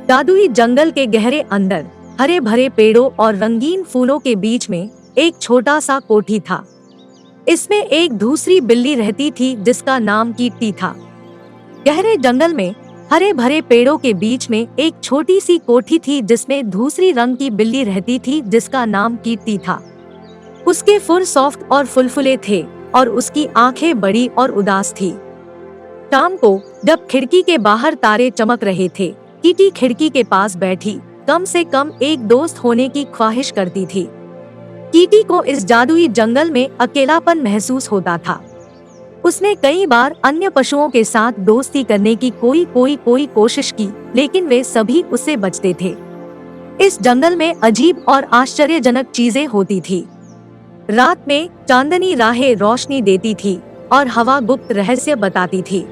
जादुई जंगल के गहरे अंदर हरे भरे पेड़ों और रंगीन फूलों के बीच में एक छोटा सा कोठी था। इसमें एक दूसरी बिल्ली रहती थी जिसका नाम कीटी था। गहरे जंगल में हरे भरे पेड़ों के बीच में एक छोटी सी कोठी थी जिसमें दूसरी रंग की बिल्ली रहती थी जिसका नाम कीटी था। उसके फुर सॉफ्ट और फुलफुले थे और उसकी आंखें बड़ी और उदास थी। शाम को जब खिड़की के बाहर तारे चमक रहे थे, कीटी खिड़की के पास बैठी कम से कम एक दोस्त होने की ख्वाहिश करती थी। कीटी को इस जादुई जंगल में अकेलापन महसूस होता था। उसने कई बार अन्य पशुओं के साथ दोस्ती करने की कोई कोशिश की, लेकिन वे सभी उससे बचते थे। इस जंगल में अजीब और आश्चर्यजनक चीजें होती थी। रात में चांदनी राहें रोशनी देती थी और हवा गुप्त रहस्य बताती थी।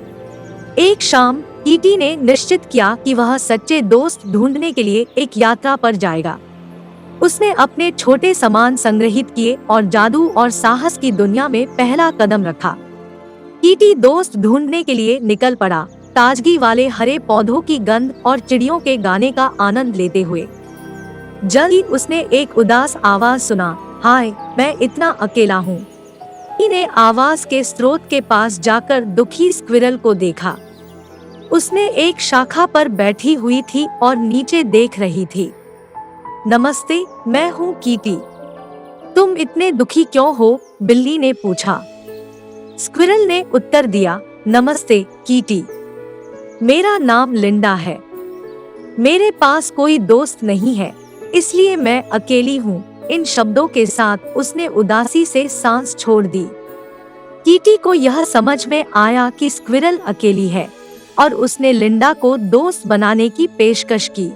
एक शाम कीटी ने निश्चित किया कि वह सच्चे दोस्त ढूंढने के लिए एक यात्रा पर जाएगा। उसने अपने छोटे सामान संग्रहित किए और जादू और साहस की दुनिया में पहला कदम रखा। कीटी दोस्त ढूंढने के लिए निकल पड़ा, ताजगी वाले हरे पौधों की गंध और चिड़ियों के गाने का आनंद लेते हुए। जल्द ही उसने एक उदास आवाज सुना, हाय, मैं इतना अकेला हूँ। कीटी ने आवाज के स्रोत के पास जाकर दुखी स्क्विरल को देखा। उसने एक शाखा पर बैठी हुई थी और नीचे देख रही थी। नमस्ते, मैं हूँ कीटी। तुम इतने दुखी क्यों हो? बिल्ली ने पूछा। स्क्विरल ने उत्तर दिया, नमस्ते कीटी, मेरा नाम लिंडा है। मेरे पास कोई दोस्त नहीं है, इसलिए मैं अकेली हूँ। इन शब्दों के साथ उसने उदासी से सांस छोड़ दी। कीटी को यह समझ में आया कि स्क्विरल अकेली है और उसने लिंडा को दोस्त बनाने की पेशकश की।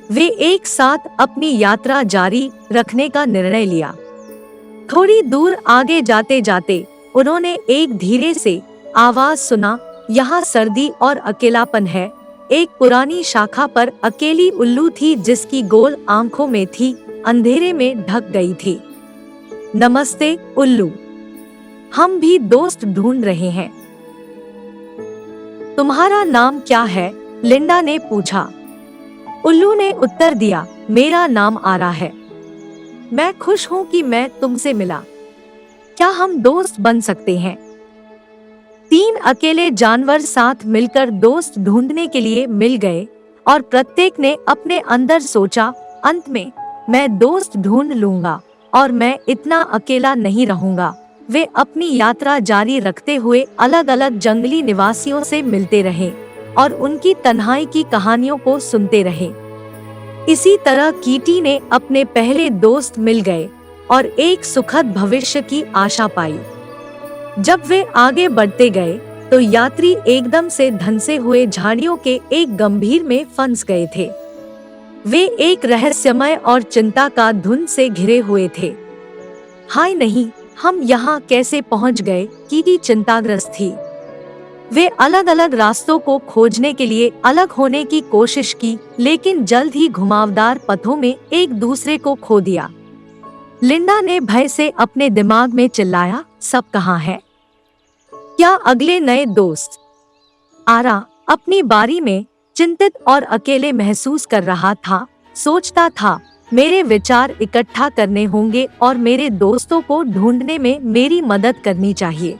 वे एक साथ अपनी यात्रा जारी रखने का निर्णय लिया। थोड़ी दूर आगे जाते जाते उन्होंने एक धीरे से आवाज सुना, यहाँ सर्दी और अकेलापन है। एक पुरानी शाखा पर अकेली उल्लू थी जिसकी गोल आंखों में थी, अंधेरे में ढक गई थी। नमस्ते उल्लू, हम भी दोस्त ढूंढ रहे हैं। तुम्हारा नाम क्या है? लिंडा ने पूछा। उल्लू ने उत्तर दिया, मेरा नाम आरा है। मैं खुश हूँ कि मैं तुमसे मिला। क्या हम दोस्त बन सकते हैं? 3 अकेले जानवर साथ मिलकर दोस्त ढूंढने के लिए मिल गए और प्रत्येक ने अपने अंदर सोचा, अंत में मैं दोस्त ढूंढ लूंगा और मैं इतना अकेला नहीं रहूंगा। वे अपनी यात्रा जारी रखते हुए अलग अलग जंगली निवासियों से मिलते रहे और उनकी तन्हाई की कहानियों को सुनते रहे। इसी तरह कीटी ने अपने पहले दोस्त मिल गए और एक सुखद भविष्य की आशा पाई। जब वे आगे बढ़ते गए तो यात्री एकदम से धंसे हुए झाड़ियों के एक गंभीर में फंस गए थे। वे एक रहस्यमय और चिंता का धुंध से घिरे हुए थे। हाय नहीं, हम यहाँ कैसे पहुँच गए? कीटी चिंताग्रस्त थी। वे अलग अलग रास्तों को खोजने के लिए अलग होने की कोशिश की, लेकिन जल्द ही घुमावदार पथों में एक दूसरे को खो दिया। लिंडा ने भय से अपने दिमाग में चिल्लाया, सब कहाँ है? क्या अगले नए दोस्त? आरा अपनी बारी में चिंतित और अकेले महसूस कर रहा था। सोचता था, मेरे विचार इकट्ठा करने होंगे और मेरे दोस्तों को ढूंढने में मेरी मदद करनी चाहिए।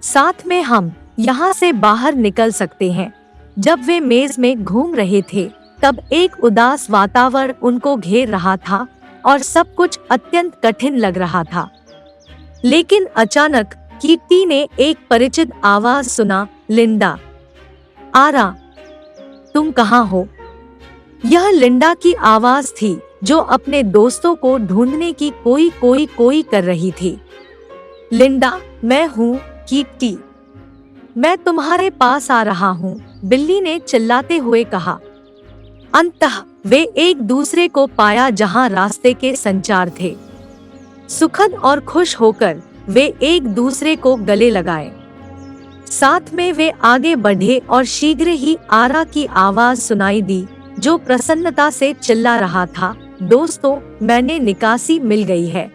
साथ में हम यहाँ से बाहर निकल सकते हैं। जब वे मेज में घूम रहे थे तब एक उदास वातावरण उनको घेर रहा था और सब कुछ अत्यंत कठिन लग रहा था। लेकिन अचानक कीटी ने एक परिचित आवाज सुना, लिंडा, आरा, तुम कहाँ हो? यह लिंडा की आवाज थी जो अपने दोस्तों को ढूंढने की कोई कर रही थी। लिंडा, मैं हूँ कीटी, मैं तुम्हारे पास आ रहा हूँ, बिल्ली ने चिल्लाते हुए कहा। अंततः वे एक दूसरे को पाया जहाँ रास्ते के संचार थे। सुखद और खुश होकर वे एक दूसरे को गले लगाए। साथ में वे आगे बढ़े और शीघ्र ही आरा की आवाज सुनाई दी जो प्रसन्नता से चिल्ला रहा था, दोस्तों, मैंने निकासी मिल गई है।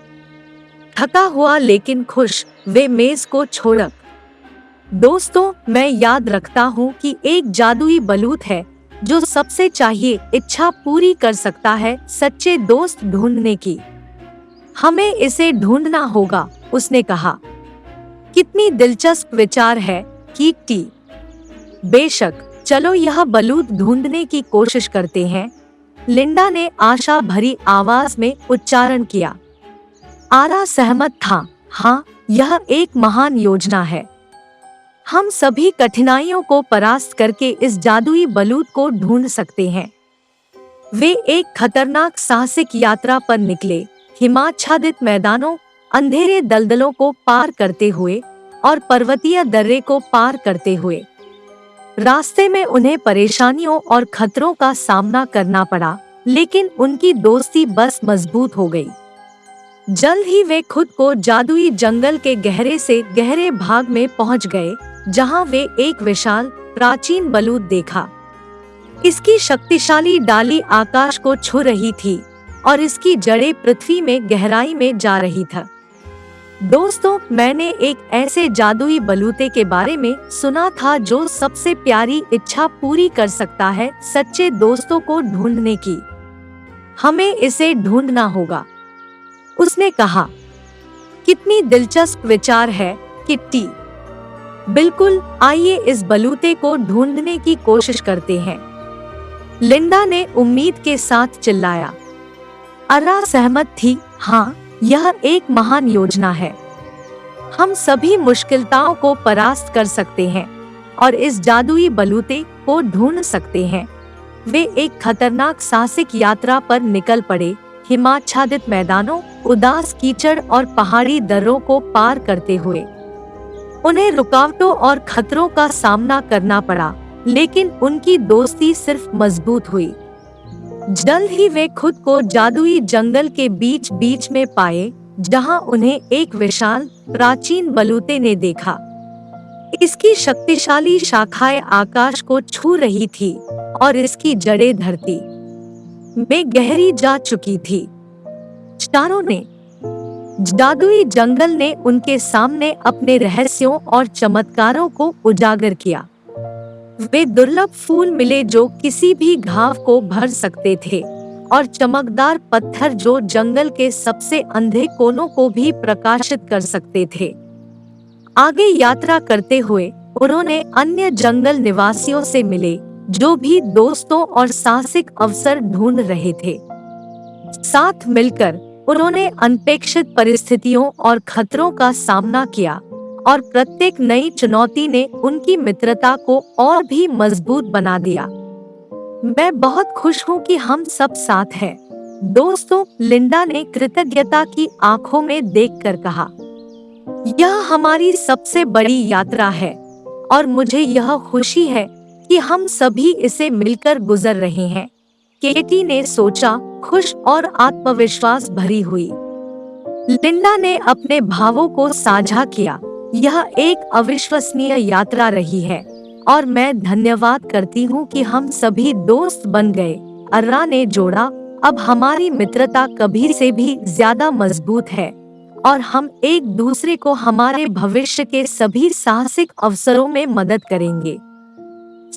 थका हुआ लेकिन खुश वे मेज को छोड़क। दोस्तों, मैं याद रखता हूँ कि एक जादुई बलूत है जो सबसे चाहिए इच्छा पूरी कर सकता है सच्चे दोस्त ढूंढने की। हमें इसे ढूंढना होगा, उसने कहा। कितनी दिलचस्प विचार है, कीटी। बेशक, चलो यह बलूत ढूंढने की कोशिश करते हैं, लिंडा ने आशा भरी आवाज में उच्चारण किया। आरा सहमत था। हाँ, यह एक महान योजना है। हम सभी कठिनाइयों को परास्त करके इस जादुई बलूत को ढूंढ सकते हैं। वे एक खतरनाक साहसिक यात्रा पर निकले, हिमाच्छादित मैदानों, अंधेरे दलदलों को पार करते हुए और पर्वतीय दर्रे को पार करते हुए। रास्ते में उन्हें परेशानियों और खतरों का सामना करना पड़ा, लेकिन उनकी दोस्ती बस मजबूत हो गई। जल्द ही वे खुद को जादुई जंगल के गहरे से गहरे भाग में पहुंच गए, जहां वे एक विशाल प्राचीन बलूत देखा। इसकी शक्तिशाली डाली आकाश को छू रही थी और इसकी जड़ें पृथ्वी में गहराई में जा रही था। दोस्तों, मैंने एक ऐसे जादुई बलूते के बारे में सुना था जो सबसे प्यारी इच्छा पूरी कर सकता है सच्चे दोस्तों को ढूंढने की। हमें इसे ढूंढना होगा, उसने कहा। कितनी दिलचस्प विचार है, किट्टी। बिल्कुल, आइए इस बलूते को ढूंढने की कोशिश करते हैं, लिंडा ने उम्मीद के साथ चिल्लाया। अरा सहमत थी। हाँ, यह एक महान योजना है। हम सभी मुश्किलताओं को परास्त कर सकते हैं और इस जादुई बलूते को ढूंढ सकते हैं। वे एक खतरनाक साहसिक यात्रा पर निकल पड़े, हिमाच्छादित मैदानों, उदास कीचड़ और पहाड़ी दर्रों को पार करते हुए। उन्हें रुकावटों और खतरों का सामना करना पड़ा, लेकिन उनकी दोस्ती सिर्फ मजबूत हुई। जल्द ही वे खुद को जादुई जंगल के बीच बीच में पाए, जहां उन्हें एक विशाल प्राचीन बलूते ने देखा। इसकी शक्तिशाली शाखाएं आकाश को छू रही थी और इसकी जड़ें धरती में गहरी जा चुकी थी। चारों ने जादुई जंगल ने उनके सामने अपने रहस्यों और चमत्कारों को उजागर किया। वे दुर्लभ फूल मिले जो किसी भी घाव को भर सकते थे और चमकदार पत्थर जो जंगल के सबसे अंधे कोनों को भी प्रकाशित कर सकते थे। आगे यात्रा करते हुए उन्होंने अन्य जंगल निवासियों से मिले, जो भी दोस्तों और साहसिक अवसर ढूंढ रहे थे। साथ मिलकर उन्होंने अनपेक्षित परिस्थितियों और खतरों का सामना किया और प्रत्येक नई चुनौती ने उनकी मित्रता को और भी मजबूत बना दिया। मैं बहुत खुश हूँ कि हम सब साथ हैं, दोस्तों, लिंडा ने कृतज्ञता की आंखों में देखकर कहा। यह हमारी सबसे बड़ी यात्रा है और मुझे यह खुशी है कि हम सभी इसे मिलकर गुजर रहे हैं, केटी ने सोचा, खुश और आत्मविश्वास भरी हुई। लिंडा ने अपने भावों को साझा किया। यह एक अविश्वसनीय यात्रा रही है और मैं धन्यवाद करती हूँ कि हम सभी दोस्त बन गए, अर्रा ने जोड़ा। अब हमारी मित्रता कभी से भी ज्यादा मजबूत है और हम एक दूसरे को हमारे भविष्य के सभी साहसिक अवसरों में मदद करेंगे।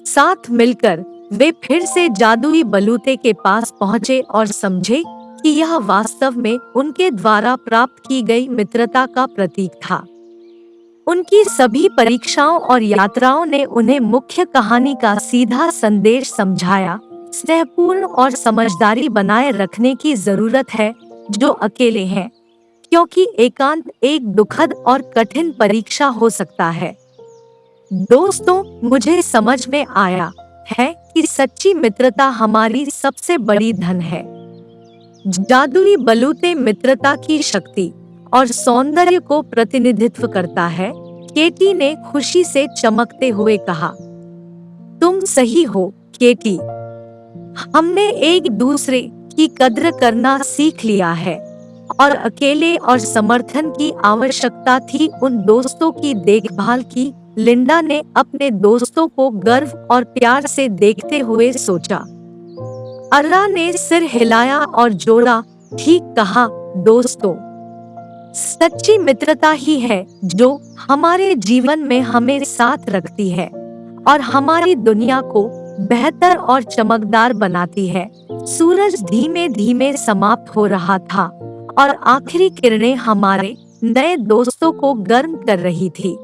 साथ मिलकर वे फिर से जादुई बलूते के पास पहुँचे और समझे कि यह वास्तव में उनके द्वारा प्राप्त की गई मित्रता का प्रतीक था। उनकी सभी परीक्षाओं और यात्राओं ने उन्हें मुख्य कहानी का सीधा संदेश समझाया। स्नेहपूर्ण और समझदारी बनाए रखने की जरूरत है जो अकेले हैं, क्योंकि एकांत एक दुखद और कठिन परीक्षा हो सकता है। दोस्तों, मुझे समझ में आया है कि सच्ची मित्रता हमारी सबसे बड़ी धन है। जादुई बलूते मित्रता की शक्ति और सौंदर्य को प्रतिनिधित्व करता है, केटी ने खुशी से चमकते हुए कहा। तुम सही हो, केटी। हमने एक दूसरे की कद्र करना सीख लिया है और अकेले और समर्थन की आवश्यकता थी उन दोस्तों की देखभाल की। लिंडा ने अपने दोस्तों को गर्व और प्यार से देखते हुए सोचा। अर्रा ने सिर हिलाया और जोड़ा, ठीक कहा दोस्तों। सच्ची मित्रता ही है जो हमारे जीवन में हमें साथ रखती है और हमारी दुनिया को बेहतर और चमकदार बनाती है। सूरज धीमे धीमे समाप्त हो रहा था और आखिरी किरणें हमारे नए दोस्तों को गर्म कर रही थी।